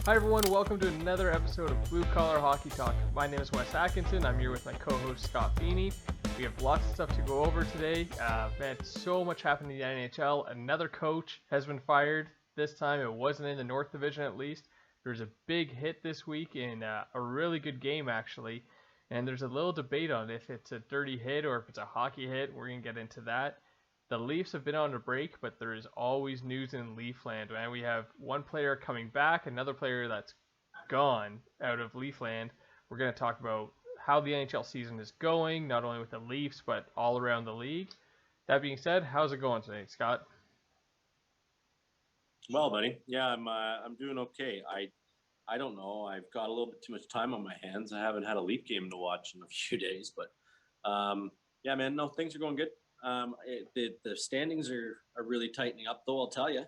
Hi everyone, welcome to another episode of Blue Collar Hockey Talk. My name is Wes Atkinson. I'm here with my co-host Scott Feeney. We have lots of stuff to go over today. Man, so much happened in the NHL. Another coach has been fired. This time it wasn't in the North Division at least. There's a big hit this week in a really good game actually. And there's a little debate on if it's a dirty hit or if it's a hockey hit. We're going to get into that. The Leafs have been on a break, but there is always news in Leafland, man. We have one player coming back, another player that's gone out of Leafland. We're going to talk about how the NHL season is going, not only with the Leafs, but all around the league. That being said, how's it going today, Scott? Well, buddy, yeah, I'm doing okay. I don't know. I've got a little bit too much time on my hands. I haven't had a Leaf game to watch in a few days, but yeah, man, no, things are going good. The standings are really tightening up, though, I'll tell you.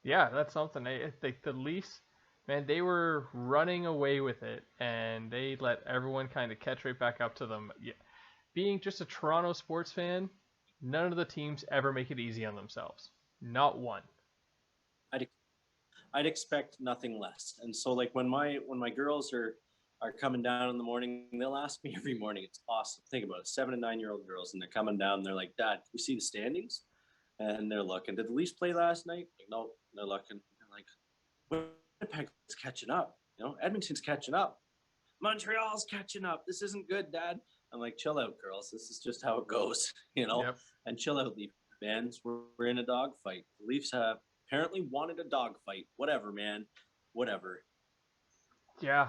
Yeah, that's something. I think the Leafs, man, they were running away with it, and they let everyone kind of catch right back up to them. Yeah. Being just a Toronto sports fan, none of the teams ever make it easy on themselves. Not one. I'd expect nothing less. And so, like when my girls are coming down in the morning, they'll ask me every morning. It's awesome. Think about it, 7 and 9-year-old girls, and they're coming down. And they're like, "Dad, can we see the standings?" And they're looking. Did the Leafs play last night? Like, no. They're looking. They're like, Winnipeg's catching up. You know, Edmonton's catching up. Montreal's catching up. This isn't good, Dad. I'm like, chill out, girls. This is just how it goes, you know. Yep. And chill out, Leaf fans. We're in a dogfight. The Leafs have apparently wanted a dogfight. Whatever, man. Whatever. Yeah.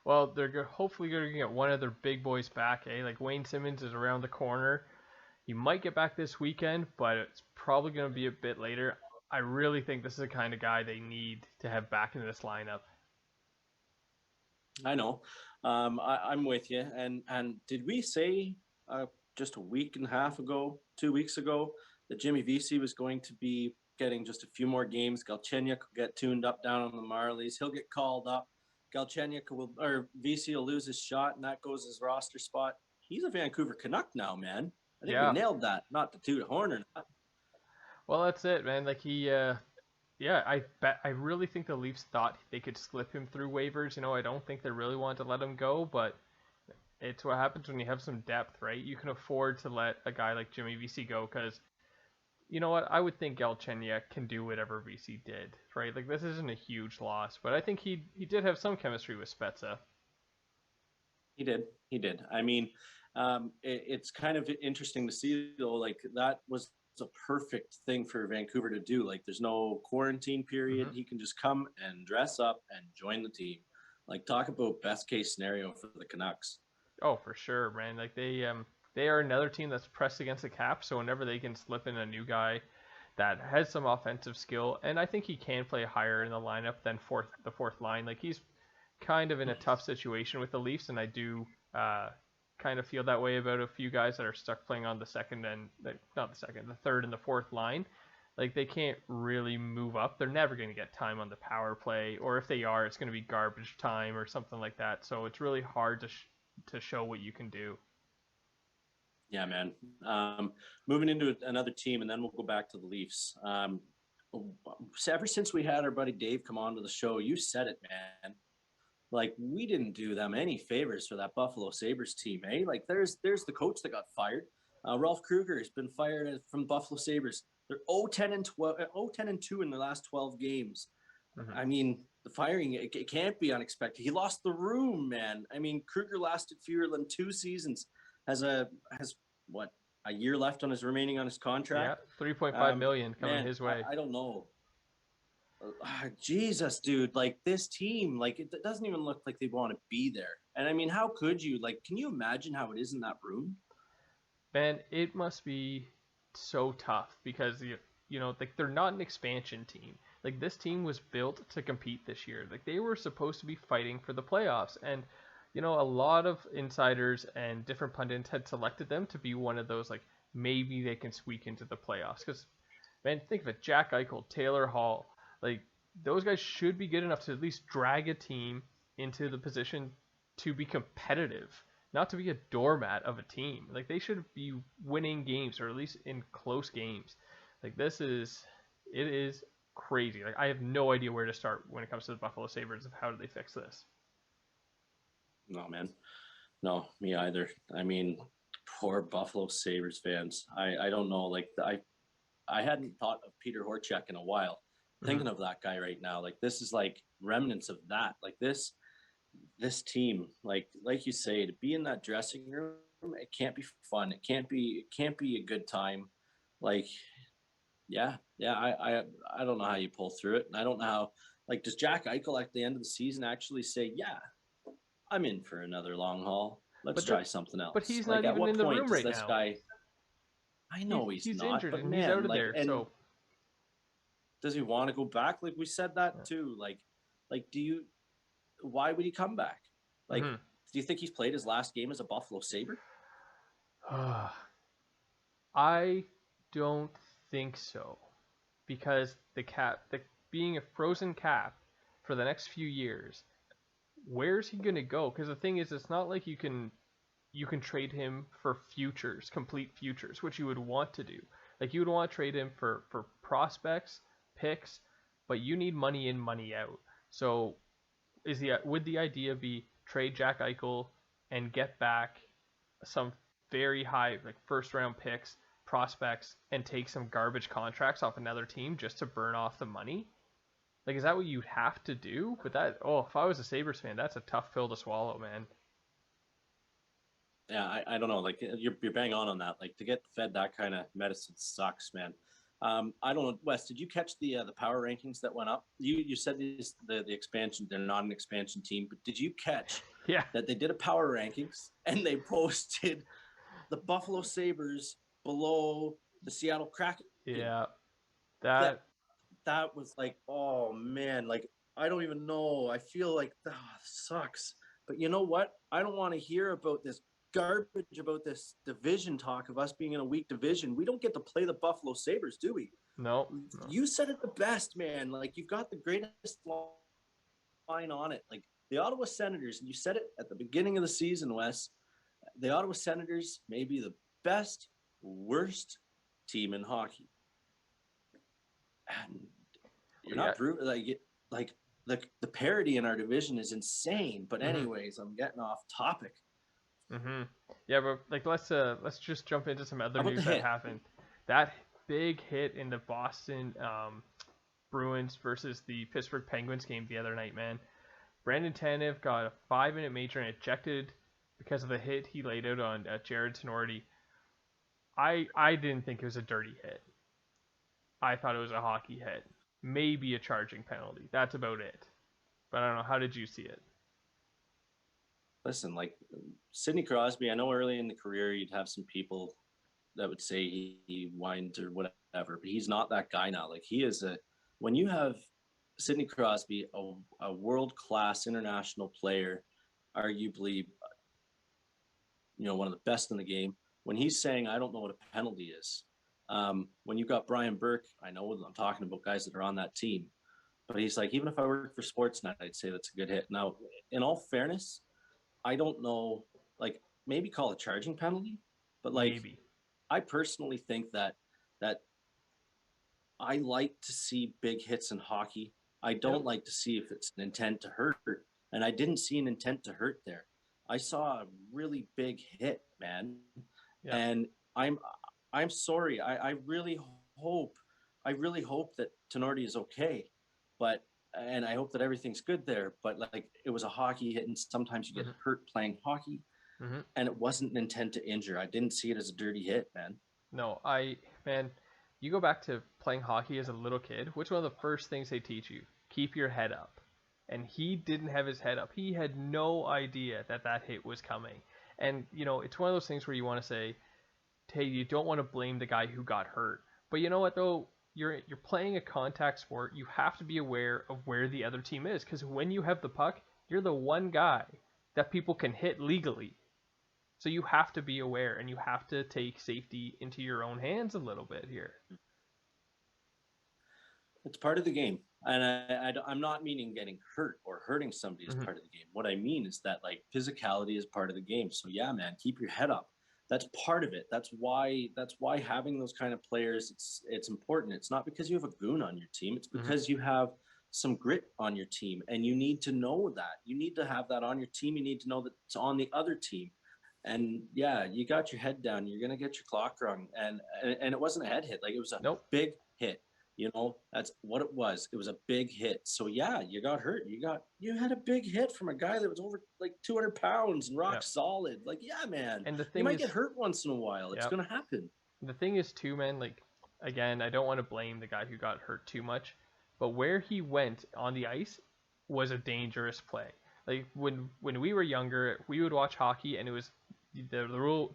Well, they're hopefully going to get one of their big boys back, eh? Like Wayne Simmons is around the corner. He might get back this weekend, but it's probably going to be a bit later. I really think this is the kind of guy they need to have back in this lineup. I know. I'm with you. And did we say just a week and a half ago, 2 weeks ago, that Jimmy Vesey was going to be getting just a few more games? Galchenyuk will get tuned up down on the Marlies. He'll get called up. Vesey will lose his shot, and that goes his roster spot. He's a Vancouver Canuck now, man. I think we nailed that. Not to toot a horn or not. Well, that's it, man. Like I really think the Leafs thought they could slip him through waivers. You know, I don't think they really wanted to let him go, but it's what happens when you have some depth, right? You can afford to let a guy like Jimmy Vesey go because, you know what, I would think Galchenyuk can do whatever Vesey did, right? Like, this isn't a huge loss, but I think he did have some chemistry with Spezza. He did. I mean, it's kind of interesting to see, though, like, that was a perfect thing for Vancouver to do. Like, there's no quarantine period. Mm-hmm. He can just come and dress up and join the team. Like, talk about best case scenario for the Canucks. Oh, for sure, man. Like, they are another team that's pressed against the cap, so whenever they can slip in a new guy that has some offensive skill, and I think he can play higher in the lineup than the fourth line. Like, he's kind of in a tough situation with the Leafs, and I do kind of feel that way about a few guys that are stuck playing on the third and the fourth line. Like, they can't really move up. They're never going to get time on the power play, or if they are, it's going to be garbage time or something like that. So it's really hard to show what you can do. Yeah, man. Moving into another team, and then we'll go back to the Leafs. Ever since we had our buddy Dave come on to the show, you said it, man. Like, we didn't do them any favors for that Buffalo Sabres team, eh? Like, there's the coach that got fired. Ralph Krueger has been fired from Buffalo Sabres. They're 0-10-2 in the last 12 games. Mm-hmm. I mean, the firing, it can't be unexpected. He lost the room, man. I mean, Krueger lasted fewer than 2 seasons. Has a year left on his contract? Yeah, $3.5 million coming his way. I don't know. Jesus, dude, like, this team, like, it doesn't even look like they want to be there. And I mean, how could you? Like, can you imagine how it is in that room? Man, it must be so tough because you know, like, they're not an expansion team. Like, this team was built to compete this year. Like, they were supposed to be fighting for the playoffs, and you know, a lot of insiders and different pundits had selected them to be one of those, like, maybe they can squeak into the playoffs. Because, man, think of it, Jack Eichel, Taylor Hall, like, those guys should be good enough to at least drag a team into the position to be competitive, not to be a doormat of a team. Like, they should be winning games, or at least in close games. Like, it is crazy. Like, I have no idea where to start when it comes to the Buffalo Sabres of how do they fix this. No, man. No, me either. I mean, poor Buffalo Sabres fans. I don't know. Like, I hadn't thought of Peter Horchak in a while. Thinking of that guy right now, like this is like remnants of that. Like this team, like you say, to be in that dressing room, it can't be fun. It can't be a good time. Like, yeah, I don't know how you pull through it. And I don't know how. Like, does Jack Eichel at the end of the season actually say, "Yeah, I'm in for another long haul. Let's try something else"? But he's like, not at even what in the point room does right this now. guy? I know he's not, injured but and man, he's out of like, there. and So does he want to go back? Like we said that too. Like, why would he come back? Like, do you think he's played his last game as a Buffalo Sabre? I don't think so, because the being a frozen cap for the next few years, where's he gonna go? Because the thing is, it's not like you can trade him for futures, complete futures, which you would want to do. Like, you would want to trade him for prospects, picks, but you need money in, money out. So would the idea be trade Jack Eichel and get back some very high, like, first round picks, prospects, and take some garbage contracts off another team just to burn off the money? Like, is that what you'd have to do? But if I was a Sabres fan, that's a tough pill to swallow, man. Yeah, I don't know. Like, you're bang on that. Like, to get fed that kind of medicine sucks, man. I don't know, Wes. Did you catch the power rankings that went up? You said the expansion. They're not an expansion team, but did you catch? Yeah. That they did a power rankings and they posted the Buffalo Sabres below the Seattle Kraken. Yeah. That was like, oh man, like I don't even know. I feel like sucks. But you know what? I don't want to hear about this garbage about this division talk of us being in a weak division. We don't get to play the Buffalo Sabres, do we? No. You said it the best, man. Like, you've got the greatest line on it. Like, the Ottawa Senators, and you said it at the beginning of the season, Wes, the Ottawa Senators may be the best, worst team in hockey. And you're not like the parity in our division is insane. But anyways, I'm getting off topic. Yeah, but like let's just jump into some other news that happened. That big hit in the Boston Bruins versus the Pittsburgh Penguins game the other night, man. Brandon Tanev got a 5-minute major and ejected because of the hit he laid out on Jared Tenorti. I didn't think it was a dirty hit. I thought it was a hockey hit. Maybe a charging penalty. That's about it. But I don't know. How did you see it? Listen, like Sidney Crosby, I know early in the career you'd have some people that would say he whined or whatever, but he's not that guy now. Like, he is when you have Sidney Crosby, a world-class international player, arguably, one of the best in the game, when he's saying, I don't know what a penalty is. When you've got Brian Burke, I know I'm talking about guys that are on that team, but he's like, even if I work for Sportsnet, I'd say that's a good hit. Now, in all fairness, I don't know, like, maybe call a charging penalty, but like, maybe. I personally think that I like to see big hits in hockey. I don't like to see if it's an intent to hurt, and I didn't see an intent to hurt there. I saw a really big hit, man, and I'm sorry. I really hope that Tenorti is okay, and I hope that everything's good there. But like, it was a hockey hit, and sometimes you get hurt playing hockey, and it wasn't an intent to injure. I didn't see it as a dirty hit, man. No, you go back to playing hockey as a little kid. Which one of the first things they teach you? Keep your head up. And he didn't have his head up. He had no idea that hit was coming. And it's one of those things where you want to say, hey, you don't want to blame the guy who got hurt. But you know what, though? You're playing a contact sport. You have to be aware of where the other team is, because when you have the puck, you're the one guy that people can hit legally. So you have to be aware, and you have to take safety into your own hands a little bit here. It's part of the game. And I'm not meaning getting hurt or hurting somebody as part of the game. What I mean is that, like, physicality is part of the game. So yeah, man, keep your head up. That's part of it. That's why having those kind of players, it's important. It's not because you have a goon on your team. It's because you have some grit on your team, and you need to know that. You need to have that on your team. You need to know that it's on the other team. And yeah, you got your head down. You're gonna get your clock rung, and it wasn't a head hit. Like, it was a big hit. You know, that's what it was. It was a big hit. So yeah, you got hurt. You had a big hit from a guy that was over like 200 pounds and rock solid. Like, yeah, man. And the You thing might is, get hurt once in a while. It's gonna happen. the thing is too, man, like, again, I don't want to blame the guy who got hurt too much, but where he went on the ice was a dangerous play. Like, when we were younger, we would watch hockey, and it was the rule,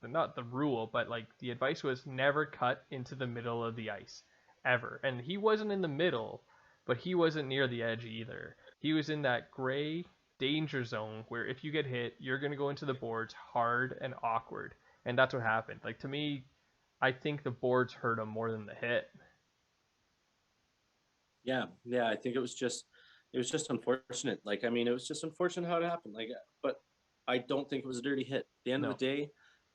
not the rule, but like the advice was never cut into the middle of the ice, ever. And he wasn't in the middle, but he wasn't near the edge either. He was in that gray danger zone where if you get hit, you're going to go into the boards hard and awkward. And that's what happened. Like, to me, I think the boards hurt him more than the hit. Yeah, I think it was just unfortunate. Like, I mean, it was just unfortunate how it happened. Like, but I don't think it was a dirty hit. At the end of the day,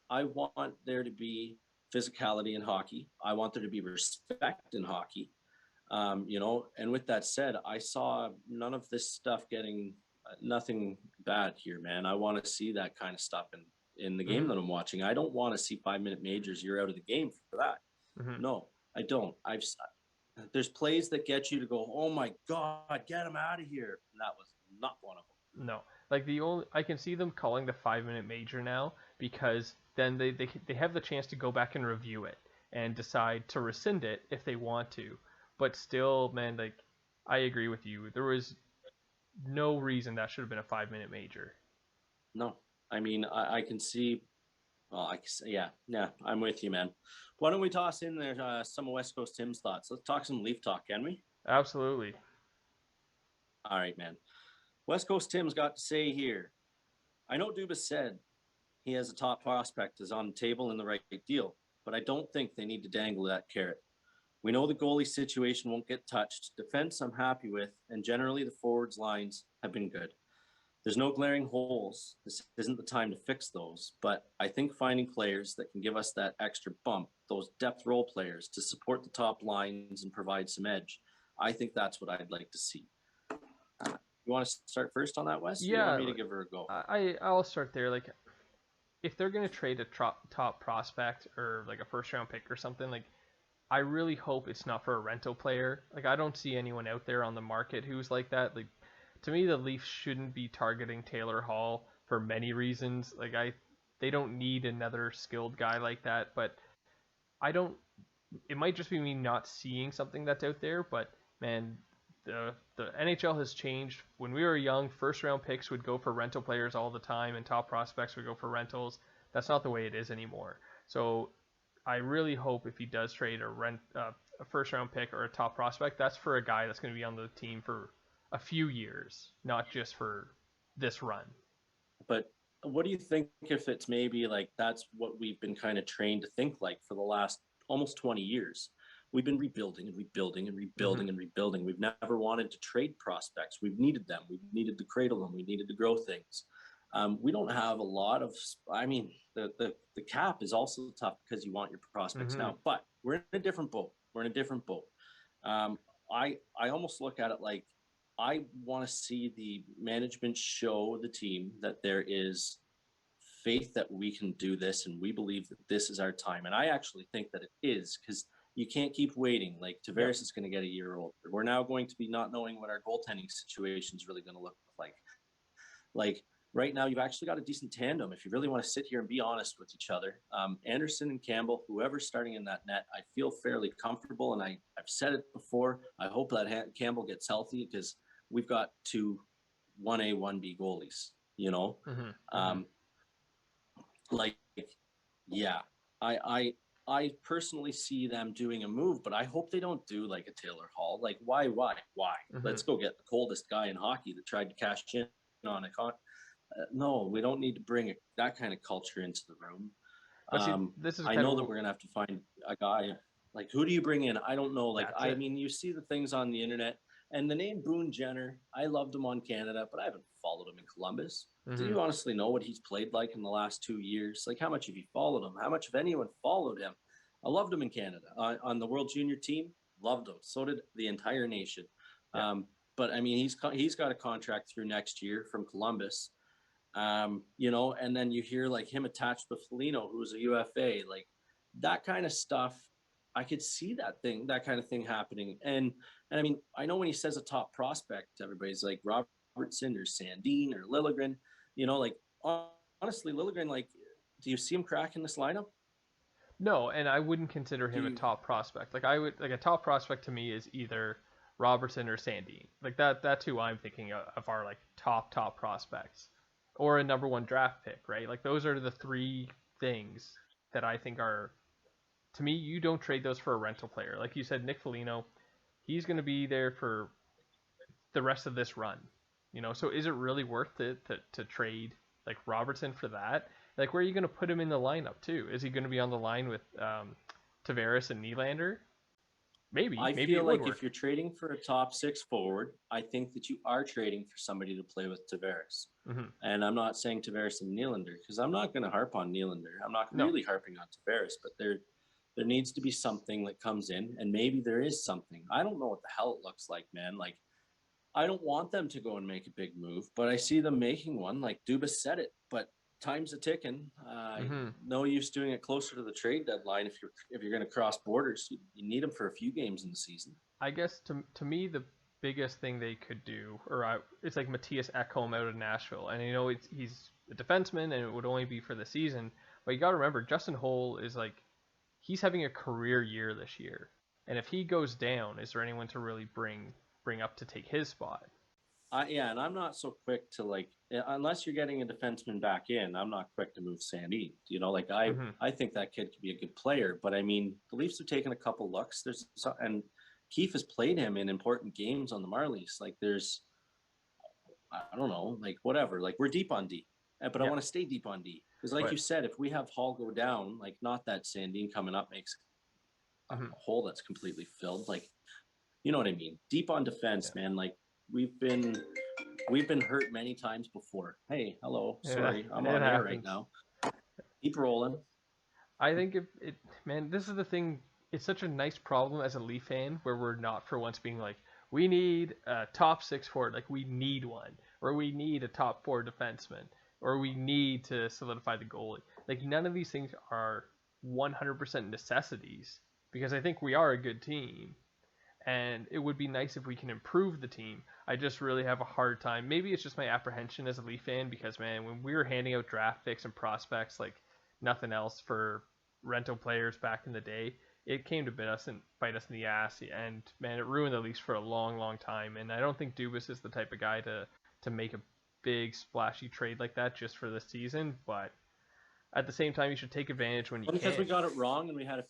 I want there to be physicality in hockey. I want there to be respect in hockey. You know, and with that said, I saw none of this stuff getting nothing bad here, man. I want to see that kind of stuff in the game that I'm watching. I don't want to see 5-minute majors. You're out of the game for that. No, I don't. There's plays that get you to go, oh my God, get him out of here. And that was not one of them. No, like I can see them calling the 5-minute major now, because then they have the chance to go back and review it and decide to rescind it if they want to. But still, man, like, I agree with you. There was no reason that should have been a 5-minute major. No, I mean, I can see. Well, yeah, I'm with you, man. Why don't we toss in there some of West Coast Tim's thoughts? Let's talk some Leaf talk, can we? Absolutely. All right, man. West Coast Tim's got to say here. I know Dubas said he has a top prospect is on the table in the right deal, but I don't think they need to dangle that carrot. We know the goalie situation won't get touched. Defense I'm happy with, and generally the forwards lines have been good. There's no glaring holes. This isn't the time to fix those, but I think finding players that can give us that extra bump, those depth role players to support the top lines and provide some edge, I think that's what I'd like to see. You want to start first on that, Wes? Yeah. You want me to give her a go? I'll start there. Like, if they're going to trade a top prospect or like a first round pick or something, like, I really hope it's not for a rental player. Like, I don't see anyone out there on the market who's like that. Like, to me, the Leafs shouldn't be targeting Taylor Hall for many reasons. Like, they don't need another skilled guy like that, but it might just be me not seeing something that's out there, but man, the NHL has changed. When we were young, first round picks would go for rental players all the time, and top prospects would go for rentals. That's not the way it is anymore. So I really hope if he does trade a first round pick or a top prospect, that's for a guy that's going to be on the team for a few years, not just for this run. But what do you think if it's maybe like that's what we've been kind of trained to think like for the last almost 20 years? We've been rebuilding and rebuilding and rebuilding and rebuilding. We've never wanted to trade prospects. We've needed them. We needed to cradle them. We needed to grow things. We don't have a lot of, I mean, the cap is also tough because you want your prospects now, but we're in a different boat. I almost look at it like I want to see the management show the team that there is faith that we can do this and we believe that this is our time. And I actually think that it is, because you can't keep waiting. Like, Tavares is going to get a year older. We're now going to be not knowing what our goaltending situation is really going to look like. Like, right now, you've actually got a decent tandem if you really want to sit here and be honest with each other. Anderson and Campbell, whoever's starting in that net, I feel fairly comfortable. And I've said it before. I hope that Campbell gets healthy, because we've got two 1A, 1B goalies, you know? Like, yeah, I personally see them doing a move, but I hope they don't do like a Taylor Hall. Like, why? Let's go get the coldest guy in hockey that tried to cash in on a no, we don't need to bring that kind of culture into the room. I know that we're going to have to find a guy. Like, who do you bring in? I don't know. Like, I mean, you see the things on the internet. And the name Boone Jenner, I loved him on Canada, but I haven't followed him in Columbus. Do Mm-hmm. you honestly know what he's played like in the last 2 years? Like, how much have you followed him? How much have anyone followed him? I loved him in Canada on the World Junior team. Loved him. So did the entire nation. Yeah. But I mean, he's got a contract through next year from Columbus. You know, and then you hear like him attached with Foligno, who's a UFA, like that kind of stuff. I could see that kind of thing happening. And I mean, I know when he says a top prospect, everybody's like Robertson or Sandin or Liljegren, you know, like honestly, Liljegren, like, do you see him cracking this lineup? No, and I wouldn't consider Do him a you? top prospect. Like I would like a top prospect to me is either Robertson or Sandine. Like that's who I'm thinking of our like top prospects. Or a number one draft pick, right? Like those are the three things that I think are to me, you don't trade those for a rental player. Like you said, Nick Foligno, he's going to be there for the rest of this run. You know, so is it really worth it to trade like Robertson for that? Like, where are you going to put him in the lineup too? Is he going to be on the line with Tavares and Nylander? I Maybe feel it would like if work. you're trading for a top six forward, I think that you are trading for somebody to play with Tavares. Mm-hmm. And I'm not saying Tavares and Nylander because I'm not going to harp on Nylander. I'm not No, really harping on Tavares, but there needs to be something that comes in, and maybe there is something. I don't know what the hell it looks like, man. Like, I don't want them to go and make a big move, but I see them making one. Like Dubas said it, but time's a ticking. mm-hmm. No use doing it closer to the trade deadline if you're going to cross borders. You need them for a few games in the season. I guess to me the biggest thing they could do, it's like Matthias Ekholm out of Nashville, and he's a defenseman, and it would only be for the season. But you got to remember, Justin Holl is like he's having a career year this year, and if he goes down, is there anyone to really bring up to take his spot? Yeah, and I'm not so quick to like unless you're getting a defenseman back in. I'm not quick to move Sandy. You know, like Mm-hmm. I think that kid could be a good player, but I mean, the Leafs have taken a couple looks. And Keefe has played him in important games on the Marlies. Like I don't know, like whatever. Like we're deep on D, but I Yeah, want to stay deep on D because, like right. you said, if we have Hall go down, like not that Sandine coming up makes a Mm-hmm. hole that's completely filled. Like you know what I mean? Deep on defense, Yeah, man. Like we've been hurt many times before. Hey, hello, yeah, sorry, I'm it on air right happens. now. Keep rolling. I think man, this is the thing. It's such a nice problem as a Leaf fan where we're not for once being like, we need a top six forward, like we need one, or we need a top four defenseman, or we need to solidify the goalie. Like none of these things are 100% necessities because I think we are a good team, and it would be nice if we can improve the team. I just really have a hard time. Maybe it's just my apprehension as a Leaf fan because man, when we were handing out draft picks and prospects like nothing else for rental players back in the day, it came to bite us in the ass, and man, it ruined the Leafs for a long time. And I don't think Dubas is the type of guy to make a big splashy trade like that just for the season. But at the same time, you should take advantage when you Because can. we got it wrong and we had a.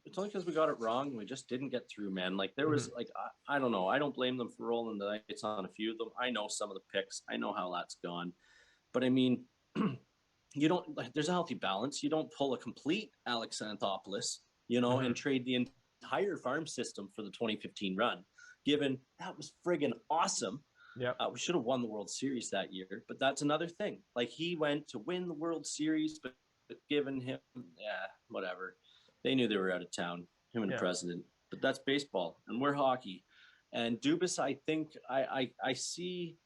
It's only because we got it wrong and we just didn't get through, man. Like there Mm-hmm. was like I don't know. I don't blame them for rolling the dice on a few of them. I know some of the picks. I know how that's gone. But I mean, you don't like. There's a healthy balance. You don't pull a complete Alex Anthopoulos, you know, Mm-hmm. and trade the entire farm system for the 2015 run. Given that was friggin' awesome. Yep. We should have won the World Series that year, but that's another thing. Like he went to win the World Series, but given him, yeah, whatever. They knew they were out of town, him and the Yeah. president. But that's baseball, and we're hockey. And Dubas, I think I see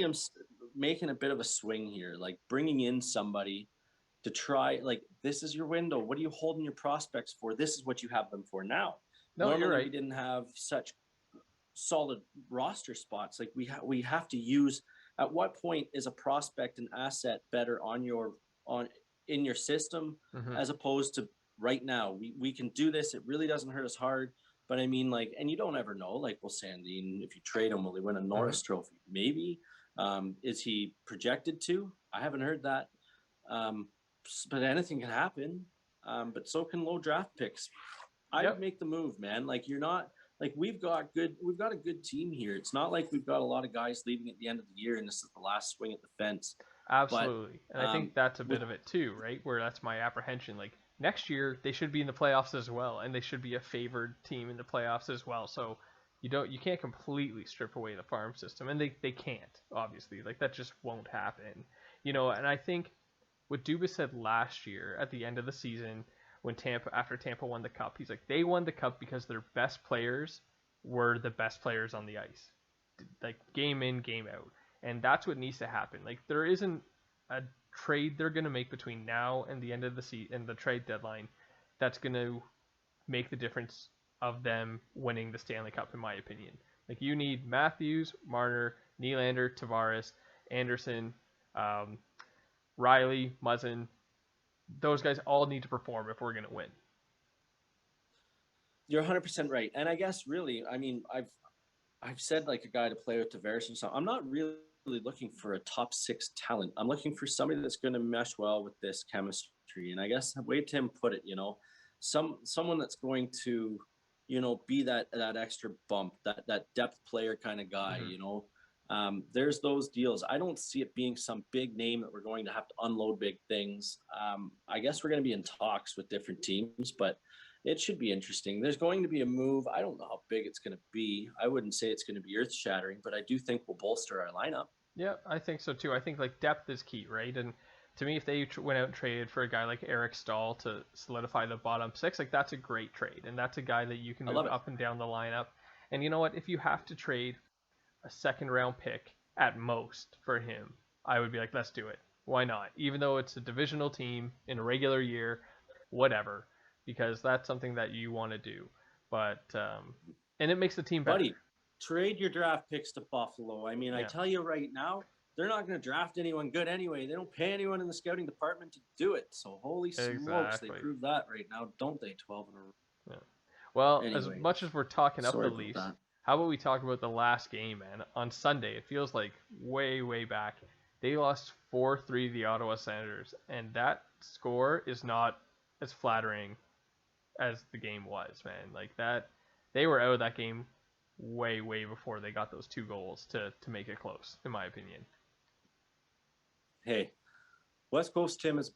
him making a bit of a swing here, like bringing in somebody to try. Like this is your window. What are you holding your prospects for? This is what you have them for now. No, you're Normally, we right. didn't have such solid roster spots. Like we have to use. At what point is a prospect an asset better on in your system Mm-hmm. as opposed to right now? We can do this. It really doesn't hurt us hard. But I mean, like, and you don't ever know. Like, well, Sandine, if you trade him, will he win a Mm-hmm. Norris Trophy? Maybe. Is he projected to? I haven't heard that. Um, but anything can happen. But so can low draft picks. I would Yep. make the move, man. Like you're not like we've got a good team here. It's not like we've got a lot of guys leaving at the end of the year and this is the last swing at the fence. But Absolutely. And I think that's a bit with of it too, right? Where that's my apprehension. Like next year, they should be in the playoffs as well, and they should be a favored team in the playoffs as well. So you can't completely strip away the farm system, and they can't, obviously. Like, that just won't happen. And I think what Dubas said last year at the end of the season when after Tampa won the cup, he's like, they won the cup because their best players were the best players on the ice, like game in, game out. And that's what needs to happen. Like, there isn't a trade they're going to make between now and the end of the season and the trade deadline that's going to make the difference of them winning the Stanley Cup, in my opinion. Like, you need Matthews, Marner, Nylander, Tavares, Anderson, Riley, Muzzin. Those guys all need to perform if we're going to win. You're 100% right. And I guess really, I mean, I've said like a guy to play with Tavares and stuff. I'm not really looking for a top 6 talent. I'm looking for somebody that's going to mesh well with this chemistry. And I guess the way Tim put it, someone that's going to, be that extra bump, that depth player kind of guy, there's those deals. I don't see it being some big name that we're going to have to unload big things. I guess we're going to be in talks with different teams, but it should be interesting. There's going to be a move. I don't know how big it's going to be. I wouldn't say it's going to be earth shattering, but I do think we'll bolster our lineup. Yeah, I think so too. I think like depth is key, right? And to me, if they went out and traded for a guy like Eric Stahl to solidify the bottom 6, like that's a great trade. And that's a guy that you can move up and down the lineup. And you know what? If you have to trade a second round pick at most for him, I would be like, let's do it. Why not? Even though it's a divisional team in a regular year, whatever, because that's something that you want to do. But, and it makes the team better. Buddy, trade your draft picks to Buffalo. I mean, yeah. I tell you right now, they're not going to draft anyone good anyway. They don't pay anyone in the scouting department to do it. So holy smokes, they prove that right now, don't they? 12 in a row. Yeah. Well, anyway, as much as we're talking up the Leafs, how about we talk about the last game, man? On Sunday, it feels like way, way back. They lost 4-3 to the Ottawa Senators, and that score is not as flattering as the game was, man. Like that, they were out of that game way, way before they got those 2 goals to make it close, in my opinion. Hey, West Coast Tim is a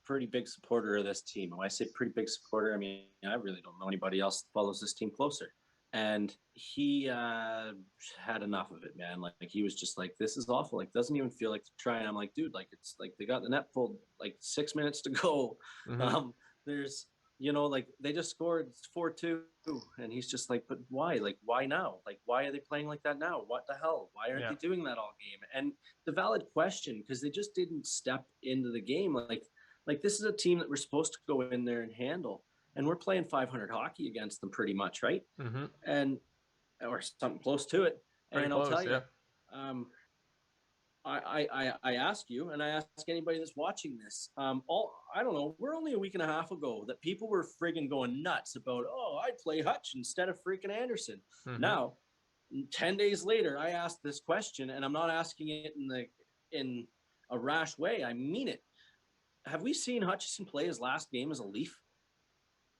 pretty big supporter of this team. When I say pretty big supporter, I mean, I really don't know anybody else that follows this team closer. And he had enough of it, man. Like he was just like, this is awful. Like, doesn't even feel like to try. And I'm like, dude, like it's like they got the net pulled like 6 minutes to go. Mm-hmm. There's, like they just scored 4-2, and he's just like, but why? Like, why now? Like, why are they playing like that now? What the hell? Why aren't they doing that all game? And the valid question, because they just didn't step into the game. Like this is a team that we're supposed to go in there and handle. And we're playing 500 hockey against them pretty much, right? Mm-hmm. And or something close to it. Pretty and I'll tell you, I ask you, and I ask anybody that's watching this, I don't know, we're only a week and a half ago that people were friggin' going nuts about, I'd play Hutch instead of freaking Anderson. Mm-hmm. Now, 10 days later, I asked this question, and I'm not asking it in a rash way. I mean it. Have we seen Hutchison play his last game as a Leaf?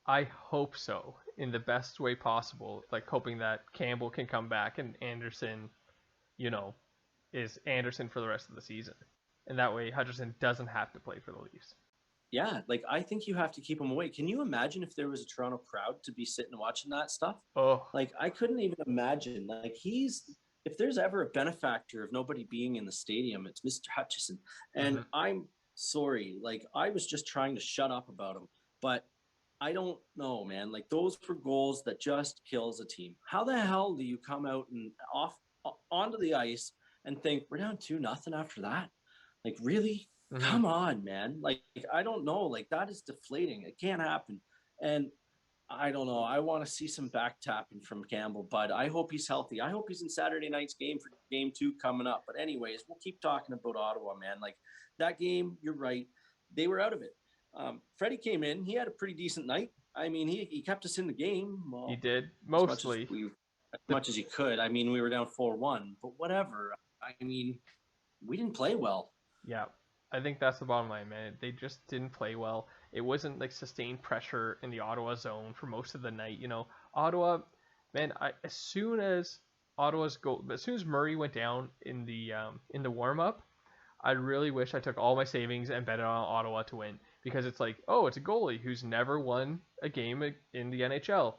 I hope so, in the best way possible. Like, hoping that Campbell can come back and Anderson, is Anderson for the rest of the season. And that way Hutchison doesn't have to play for the Leafs. Yeah, like, I think you have to keep him away. Can you imagine if there was a Toronto crowd to be sitting and watching that stuff? Oh. Like, I couldn't even imagine. Like, if there's ever a benefactor of nobody being in the stadium, it's Mr. Hutchison. And I'm sorry. Like, I was just trying to shut up about him. But I don't know, man. Like, those were goals that just kills a team. How the hell do you come out and onto the ice and think we're down 2-0 after that? Like, really? Mm-hmm. Come on, man. Like, I don't know. Like, that is deflating. It can't happen. And I don't know. I want to see some back tapping from Campbell, but I hope he's healthy. I hope he's in Saturday night's game for game 2 coming up. But anyways, we'll keep talking about Ottawa, man. Like, that game, you're right. They were out of it. Freddie came in. He had a pretty decent night. I mean, he kept us in the game. Well, he did, mostly. As much as he could. I mean, we were down 4-1, but whatever. I mean, we didn't play well. Yeah, I think that's the bottom line, man. They just didn't play well. It wasn't like sustained pressure in the Ottawa zone for most of the night. Ottawa, man. As soon as Murray went down in the warm up, I really wish I took all my savings and bet on Ottawa to win. Because it's like, it's a goalie who's never won a game in the NHL.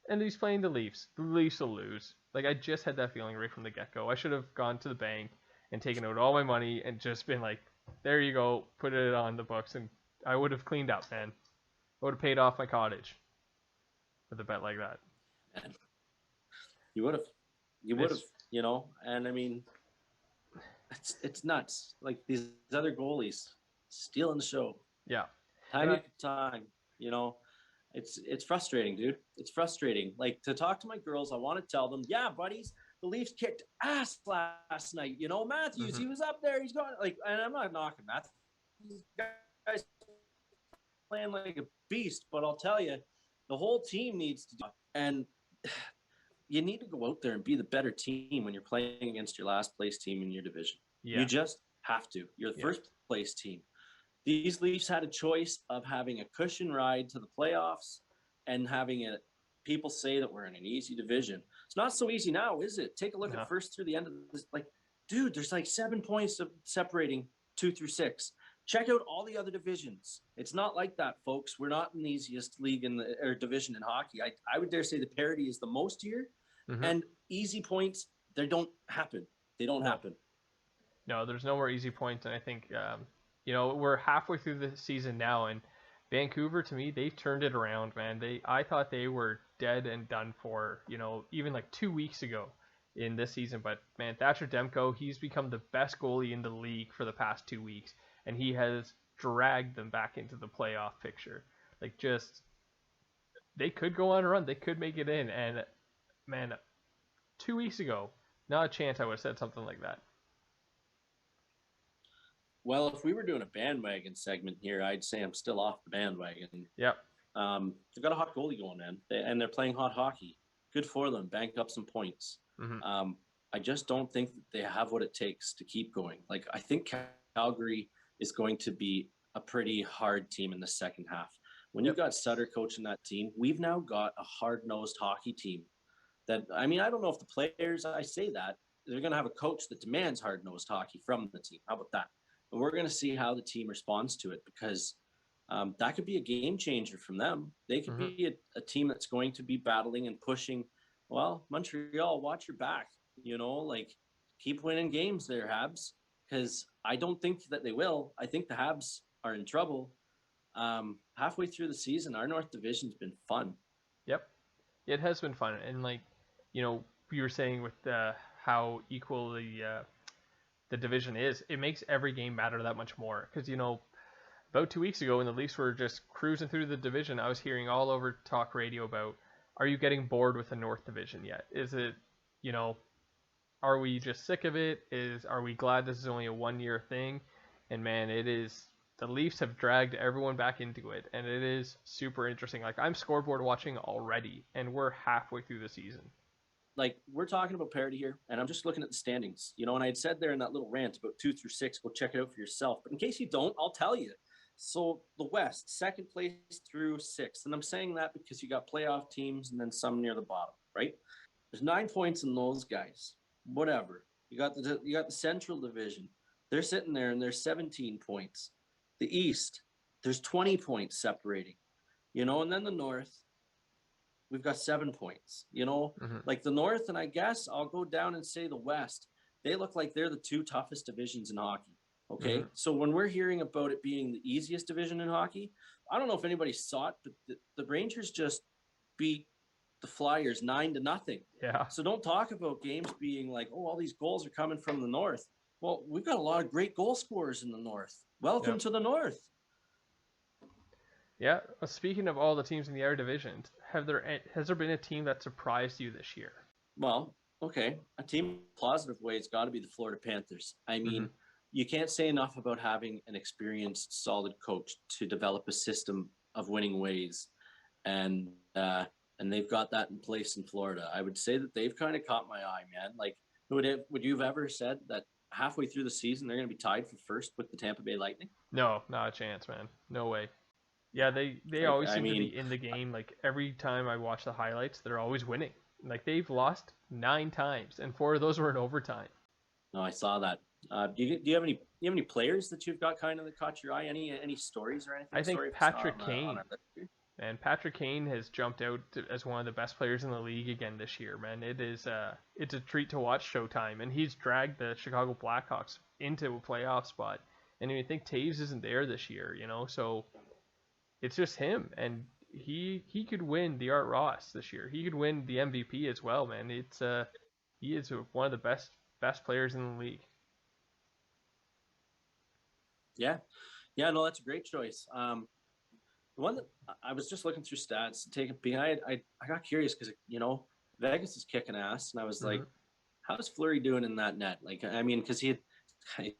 And he's playing the Leafs. The Leafs will lose. Like, I just had that feeling right from the get-go. I should have gone to the bank and taken out all my money and just been like, there you go, put it on the books, and I would have cleaned up, man. I would have paid off my cottage with a bet like that. And you would have, you know. And I mean, it's nuts. Like these other goalies stealing the show. Yeah. Time after time, you know. It's frustrating, dude. It's frustrating. Like, to talk to my girls, I want to tell them, yeah, buddies, the Leafs kicked ass last night. You know, Matthews, he was up there. He's going, like, and I'm not knocking Matthews. This guy's playing like a beast, but I'll tell you, the whole team needs to do it. And you need to go out there and be the better team when you're playing against your last place team in your division. Yeah. You just have to. You're the first place team. These Leafs had a choice of having a cushion ride to the playoffs and having it. People say that we're in an easy division. It's not so easy now, is it? Take a look at first through the end of this. Like, dude, there's like 7 points of separating 2 through 6. Check out all the other divisions. It's not like that, folks. We're not in the easiest league in the or division in hockey. I would dare say the parity is the most here, and easy points, they don't happen. They don't happen. No, there's no more easy points, and I think you know, we're halfway through the season now, and Vancouver, to me, they've turned it around, man. I thought they were dead and done for, you know, even like 2 weeks ago in this season. But, man, Thatcher Demko, he's become the best goalie in the league for the past 2 weeks, and he has dragged them back into the playoff picture. Like, just, they could go on a run. They could make it in. And, man, 2 weeks ago, not a chance I would have said something like that. Well, if we were doing a bandwagon segment here, I'd say I'm still off the bandwagon. Yep. They've got a hot goalie going, man, and they're playing hot hockey. Good for them. Bank up some points. I just don't think that they have what it takes to keep going. Like, I think Calgary is going to be a pretty hard team in the second half. When you've got Sutter coaching that team, we've now got a hard-nosed hockey team. That, I mean, I don't know if the players, I say that, they're going to have a coach that demands hard-nosed hockey from the team. How about that? And we're going to see how the team responds to it, because that could be a game changer from them. They could be a team that's going to be battling and pushing. Well, Montreal, watch your back. You know, like, keep winning games there, Habs, because I don't think that they will. I think the Habs are in trouble. Halfway through the season, our North Division's been fun. Yep, it has been fun. And, like, you know, you were saying with how equal the division is, it makes every game matter that much more. Because, you know, about 2 weeks ago when the Leafs were just cruising through the division, I was hearing all over talk radio about, are you getting bored with the North Division yet? Is it, you know, are we just sick of it? Are we glad this is only a 1 year thing? And, man, it is, the Leafs have dragged everyone back into it, and it is super interesting. Like, I'm scoreboard watching already, and we're halfway through the season. Like, we're talking about parity here, and I'm just looking at the standings, you know, and I had said there in that little rant about 2 through 6, go check it out for yourself. But in case you don't, I'll tell you. So the West, second place through 6th, and I'm saying that because you got playoff teams and then some near the bottom, right? There's 9 points in those guys. Whatever. You got the Central Division. They're sitting there, and there's 17 points. The East, there's 20 points separating, you know, and then the North. We've got 7 points, you know, like the North, and I guess I'll go down and say the West. They look like they're the 2 toughest divisions in hockey. Okay. So when we're hearing about it being the easiest division in hockey, I don't know if anybody saw it, but the Rangers just beat the Flyers 9-0. Yeah. So don't talk about games being like, oh, all these goals are coming from the North. Well, we've got a lot of great goal scorers in the North. Welcome to the North. Yeah, speaking of all the teams in the other divisions, has there been a team that surprised you this year? Well, okay, a team in a positive way has got to be the Florida Panthers. I mean, you can't say enough about having an experienced, solid coach to develop a system of winning ways, and they've got that in place in Florida. I would say that they've kind of caught my eye, man. Like, would you have ever said that halfway through the season they're going to be tied for first with the Tampa Bay Lightning? No, not a chance, man. No way. Yeah, they always seem to be in the game. Like, every time I watch the highlights, they're always winning. Like, they've lost 9 times, and 4 of those were in overtime. No, I saw that. Do you have any players that you've got kind of that caught your eye? Any stories or anything? I think Patrick Kane, man. Patrick Kane has jumped out as one of the best players in the league again this year, man. It's a treat to watch Showtime, and he's dragged the Chicago Blackhawks into a playoff spot. And you think Taves isn't there this year, so it's just him, and he could win the Art Ross this year. He could win the MVP as well, man. He is one of the best players in the league. Yeah, no, that's a great choice. The one that I was just looking through stats, I got curious because Vegas is kicking ass, and I was like, how's Fleury doing in that net? Like, I mean, because he's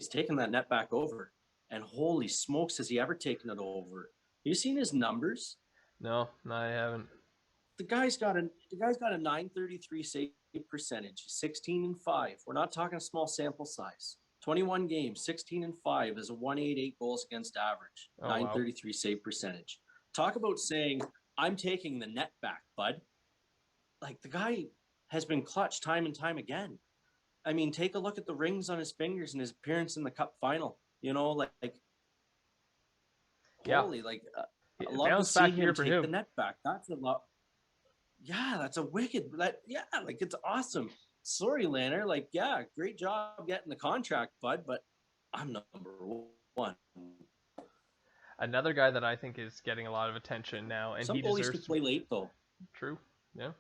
taken that net back over, and holy smokes, has he ever taken it over? Have you seen his numbers? No, I haven't. The guy's got a 933 save percentage, 16-5. We're not talking a small sample size. 21 games, 16-5 is a 188 goals against average, 933 save percentage. Talk about saying, I'm taking the net back, bud. Like, the guy has been clutch time and time again. I mean, take a look at the rings on his fingers and his appearance in the Cup final. Holy, I love to see him take the net back. That's a lot. Yeah, that's a wicked. It's awesome. Sorry, Lanner. Great job getting the contract, bud, but I'm number one. Another guy that I think is getting a lot of attention now, and some goalies can play late though. True. Yeah.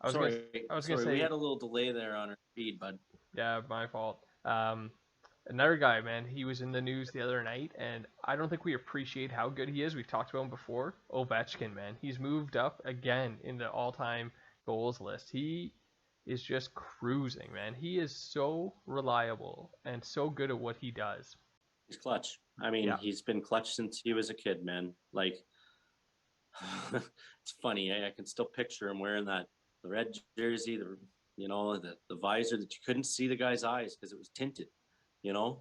I was gonna say we had a little delay there on our feed, bud. Yeah, my fault. Another guy, man, he was in the news the other night, and I don't think we appreciate how good he is. We've talked about him before. Ovechkin, man, he's moved up again in the all-time goals list. He is just cruising, man. He is so reliable and so good at what he does. He's clutch. I mean, He's been clutch since he was a kid, man. Like, it's funny. I can still picture him wearing the red jersey, the visor that you couldn't see the guy's eyes because it was tinted. You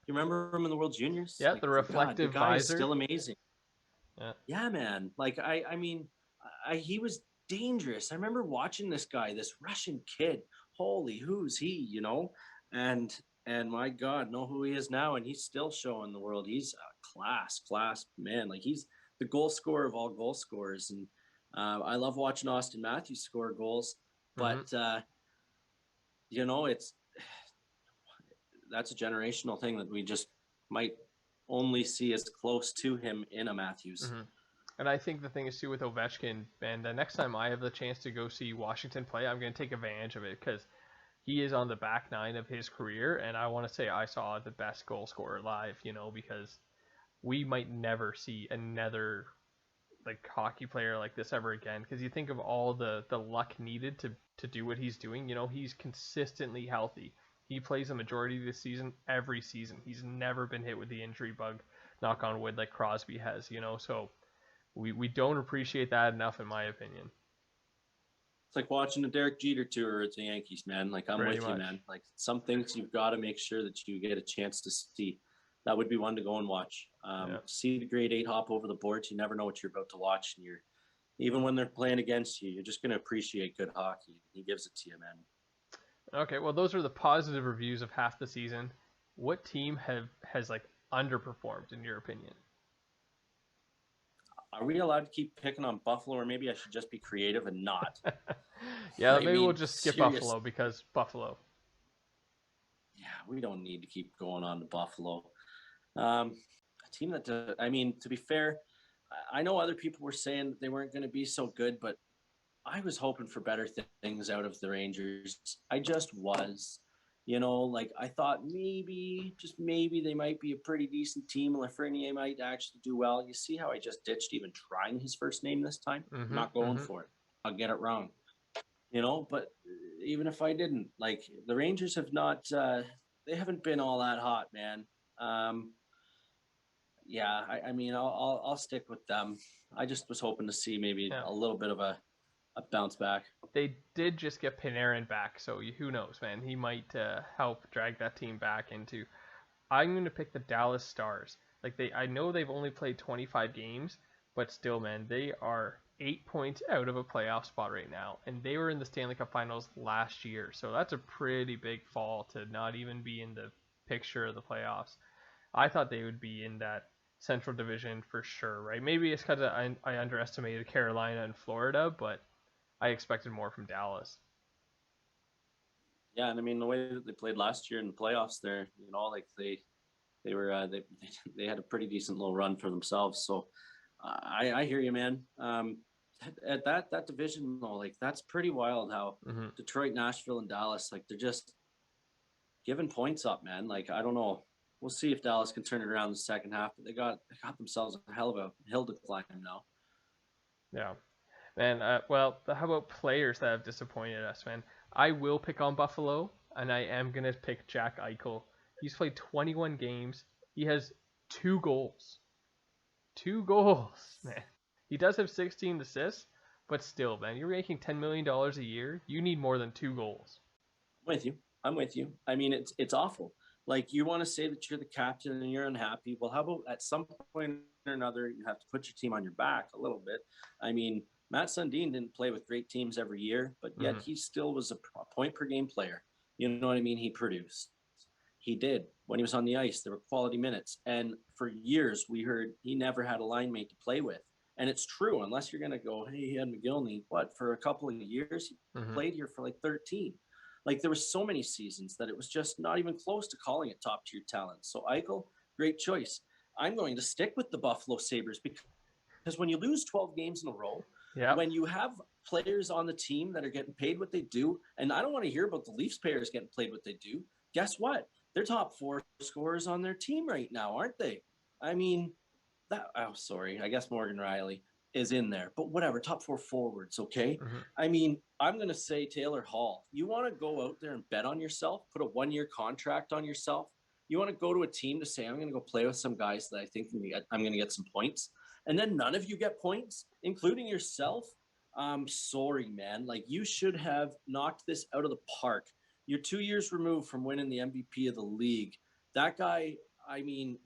remember him in the World Juniors? Yeah, the reflective the guy visor. Is still amazing. Yeah, man. He was dangerous. I remember watching this guy, this Russian kid. Holy, who's he? And my God, know who he is now, and he's still showing the world. He's a class man. Like, he's the goal scorer of all goal scorers, and I love watching Austin Matthews score goals. But that's a generational thing that we just might only see as close to him in a Matthews. Mm-hmm. And I think the thing is too with Ovechkin, and the next time I have the chance to go see Washington play, I'm going to take advantage of it because he is on the back nine of his career, and I want to say I saw the best goal scorer live, because we might never see another hockey player like this ever again, because you think of all the luck needed to do what he's doing. He's consistently healthy. He plays the majority of the season every season. He's never been hit with the injury bug, knock on wood, like Crosby has, so we don't appreciate that enough, in my opinion. It's like watching the Derek Jeter tour at the Yankees, man. Like, I'm Pretty with much. You, man. Like, some things you've got to make sure that you get a chance to see. That would be one to go and watch. See the grade 8 hop over the boards. You never know what you're about to watch. And even when they're playing against you, you're just going to appreciate good hockey. He gives it to you, man. Okay, well, those are the positive reviews of half the season. What team has underperformed, in your opinion? Are we allowed to keep picking on Buffalo, or maybe I should just be creative and not? Maybe we'll just skip Buffalo because Buffalo. Yeah, we don't need to keep going on to Buffalo. A team that, to be fair, I know other people were saying that they weren't going to be so good, but I was hoping for better things out of the Rangers. I just was. I thought maybe they might be a pretty decent team. Lafreniere might actually do well. You see how I just ditched even trying his first name this time? I'm not going for it. I'll get it wrong. But even if I didn't, the Rangers have not, they haven't been all that hot, man. I'll stick with them. I just was hoping to see maybe a little bit of a bounce back. They did just get Panarin back, so who knows, man? He might help drag that team back into. I'm going to pick the Dallas Stars. I know they've only played 25 games, but still, man, they are 8 points out of a playoff spot right now, and they were in the Stanley Cup Finals last year, so that's a pretty big fall to not even be in the picture of the playoffs. I thought they would be in that Central Division for sure, right? Maybe it's because I underestimated Carolina and Florida, but I expected more from Dallas. Yeah, and I mean the way that they played last year in the playoffs, there, like they were they had a pretty decent little run for themselves. So I hear you, man. At that division though, like that's pretty wild how Detroit, Nashville, and Dallas, like they're just giving points up, man. Like I don't know. We'll see if Dallas can turn it around in the second half, but they got themselves a hell of a hill to climb now. Yeah. Man, well, how about players that have disappointed us, man? I will pick on Buffalo, and I am going to pick Jack Eichel. He's played 21 games. He has 2 goals. 2 goals, man. He does have 16 assists, but still, man, you're making $10 million a year. You need more than 2 goals. I'm with you. I mean, it's awful. Like you want to say that you're the captain and you're unhappy. Well, how about at some point or another, you have to put your team on your back a little bit. I mean, Matt Sundin didn't play with great teams every year, but yet he still was a point per game player. You know what I mean? He produced. He did. When he was on the ice, there were quality minutes. And for years, we heard he never had a line mate to play with. And it's true, unless you're going to go, hey, he had McGillney. What, for a couple of years? He played here for like 13. Like there were so many seasons that it was just not even close to calling it top tier talent. So Eichel, great choice. I'm going to stick with the Buffalo Sabres because when you lose 12 games in a row, when you have players on the team that are getting paid what they do, and I don't want to hear about the Leafs players getting paid what they do. Guess what? They're top 4 scorers on their team right now, aren't they? I mean, I guess Morgan Riley is in there, but whatever, top 4 forwards, okay? I mean, I'm going to say Taylor Hall. You want to go out there and bet on yourself, put a 1-year contract on yourself. You want to go to a team to say, I'm going to go play with some guys that I think I'm going to get some points. And then none of you get points, including yourself. I'm sorry, man. Like you should have knocked this out of the park. You're 2 years removed from winning the MVP of the league. That guy, I mean,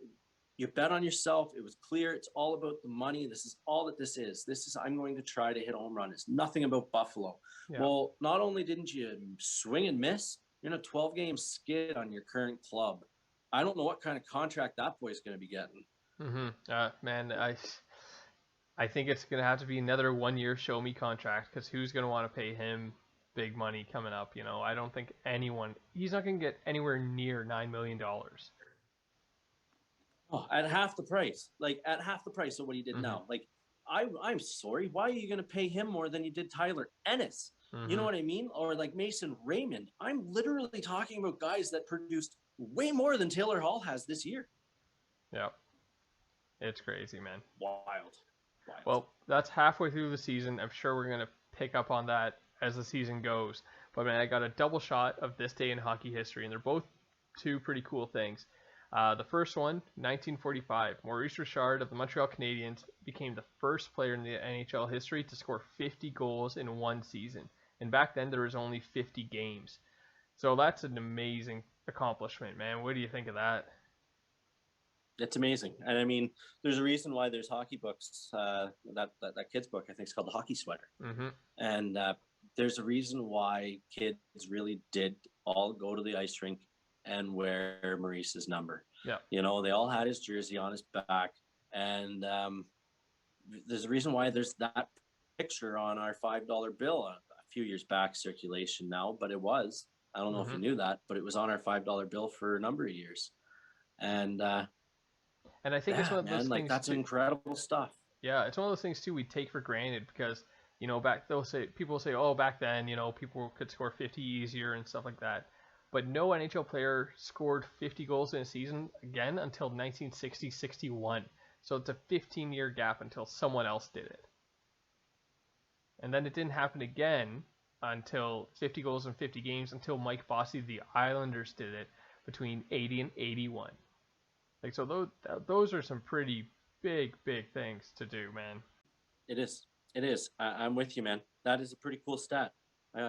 you bet on yourself. It was clear. It's all about the money. This is all that this is. I'm going to try to hit a home run. It's nothing about Buffalo. Yeah. Well, not only didn't you swing and miss, you're in a 12-game skid on your current club. I don't know what kind of contract that boy's going to be getting. Man, I think it's going to have to be another 1-year show me contract because who's going to want to pay him big money coming up? You know, I don't think he's not going to get anywhere near $9 million. Oh, at half the price, of what he did now. Like, I'm sorry. Why are you going to pay him more than you did Tyler Ennis? You know what I mean? Or like Mason Raymond. I'm literally talking about guys that produced way more than Taylor Hall has this year. Yeah. It's crazy, man. Wild. Well, that's halfway through the season. I'm sure we're going to pick up on that as the season goes. But, man, I got a double shot of this day in hockey history, and they're both 2 pretty cool things. The first one, 1945, Maurice Richard of the Montreal Canadiens became the first player in the NHL history to score 50 goals in one season. And back then, there was only 50 games. So that's an amazing accomplishment, man. What do you think of that? It's amazing. And I mean, there's a reason why there's hockey books. That kid's book, I think, is called The Hockey Sweater. And there's a reason why kids really did all go to the ice rink and wear Maurice's number. Yeah. You know, they all had his jersey on his back. And there's a reason why there's that picture on our $5 bill a few years back, circulation now, but it was. I don't know if you knew that, but it was on our $5 bill for a number of years. And I think it's one of those things. Like, that's incredible stuff. Yeah, it's one of those things too we take for granted because, you know, people say, oh, back then, you know, people could score 50 easier and stuff like that. But no NHL player scored 50 goals in a season again until 1960-61. So it's a 15-year gap until someone else did it. And then it didn't happen again until 50 goals in 50 games until Mike Bossy, the Islanders, did it between 80 and 81. Like, so those are some pretty big things to do, man. It is. I'm with you, man. That is a pretty cool stat.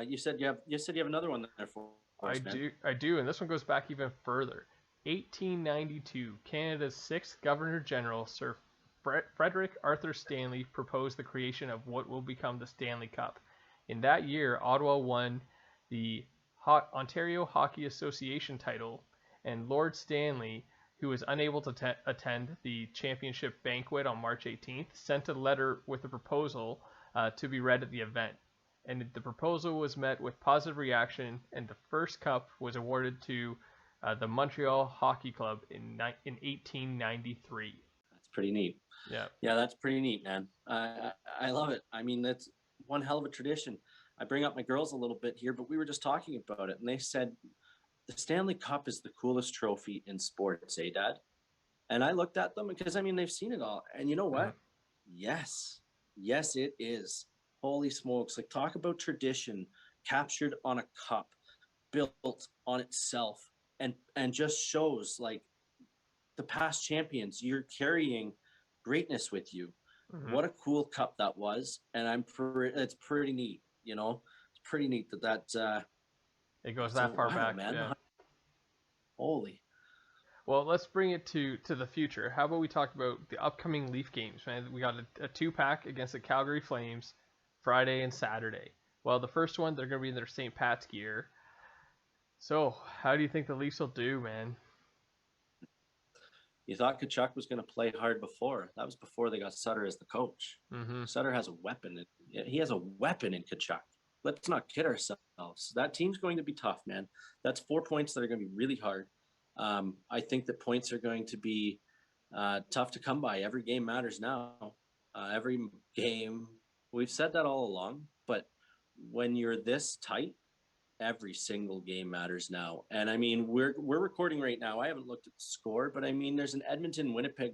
You said you have another one there for us, I do, and this one goes back even further. 1892, Canada's 6th Governor General, Sir Frederick Arthur Stanley, proposed the creation of what will become the Stanley Cup. In that year, Ottawa won the Ontario Hockey Association title, and Lord Stanley who was unable to attend the championship banquet on March 18th, sent a letter with a proposal to be read at the event. And the proposal was met with positive reaction, and the first cup was awarded to the Montreal Hockey Club in 1893. That's pretty neat. Yeah, that's pretty neat, man. I love it. I mean, that's one hell of a tradition. I bring up my girls a little bit here, but we were just talking about it, and they said the Stanley Cup is the coolest trophy in sports, eh, Dad? And I looked at them because, I mean, they've seen it all. And you know what? Yes, it is. Holy smokes. Like, talk about tradition captured on a cup, built on itself, and just shows, like, the past champions. You're carrying greatness with you. What a cool cup that was. And it's pretty neat, you know? It's pretty neat that it goes that far back, man. Yeah. Holy. Well, let's bring it to the future. How about we talk about the upcoming Leaf games, man? We got a 2-pack against the Calgary Flames Friday and Saturday. Well, the first one, they're going to be in their St. Pat's gear. So, how do you think the Leafs will do, man? You thought Tkachuk was going to play hard before. That was before they got Sutter as the coach. Sutter has a weapon. He has a weapon in Tkachuk. Let's not kid ourselves. That team's going to be tough, man. That's 4 points that are going to be really hard. I think that points are going to be tough to come by. Every game matters now. Every game, we've said that all along, but when you're this tight, every single game matters now. And I mean, we're recording right now. I haven't looked at the score, but I mean, there's an Edmonton-Winnipeg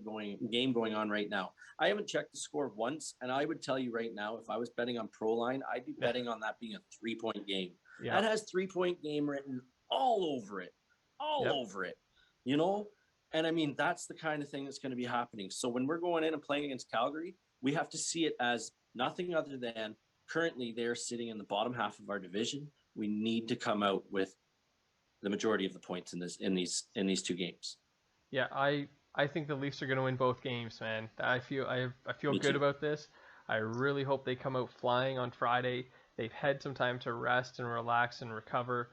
game going on right now. I haven't checked the score once, and I would tell you right now, if I was betting on Proline, I'd be betting on that being a 3-point game. Yeah. That has 3-point game written all over it. Over it, you know? And I mean, that's the kind of thing that's going to be happening. So when we're going in and playing against Calgary, we have to see it as nothing other than currently they're sitting in the bottom half of our division. We need to come out with the majority of the points in these 2 games. Yeah, I think the Leafs are going to win both games, man. I feel good about this. I really hope they come out flying on Friday. They've had some time to rest and relax and recover.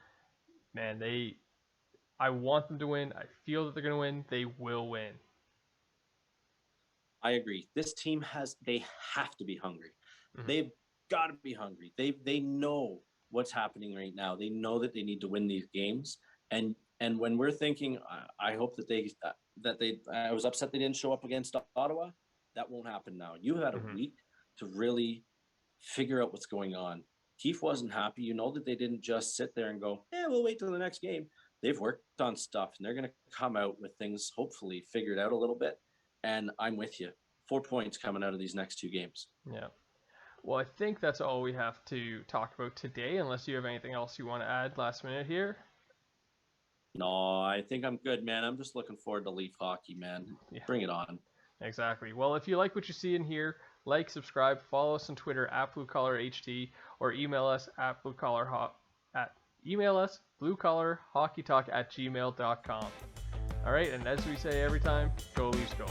Man, I want them to win. I feel that they're going to win. They will win. I agree. This team they have to be hungry. They've got to be hungry. They know what's happening right now. They know that they need to win these games. And when we're thinking, I hope that I was upset they didn't show up against Ottawa. That won't happen now. You had a week to really figure out what's going on. Keefe wasn't happy. You know that they didn't just sit there and go, we'll wait till the next game. They've worked on stuff, and they're going to come out with things hopefully figured out a little bit. And I'm with you. 4 points coming out of these next 2 games. Yeah. Well, I think that's all we have to talk about today, unless you have anything else you want to add last minute here. No, I think I'm good, man. I'm just looking forward to Leaf hockey, man. Yeah. Bring it on. Exactly. Well, if you like what you see in here, like, subscribe, follow us on Twitter at BlueCollarHT, or email us at bluecollarhockeytalk@gmail.com. All right, and as we say every time, go Leafs go.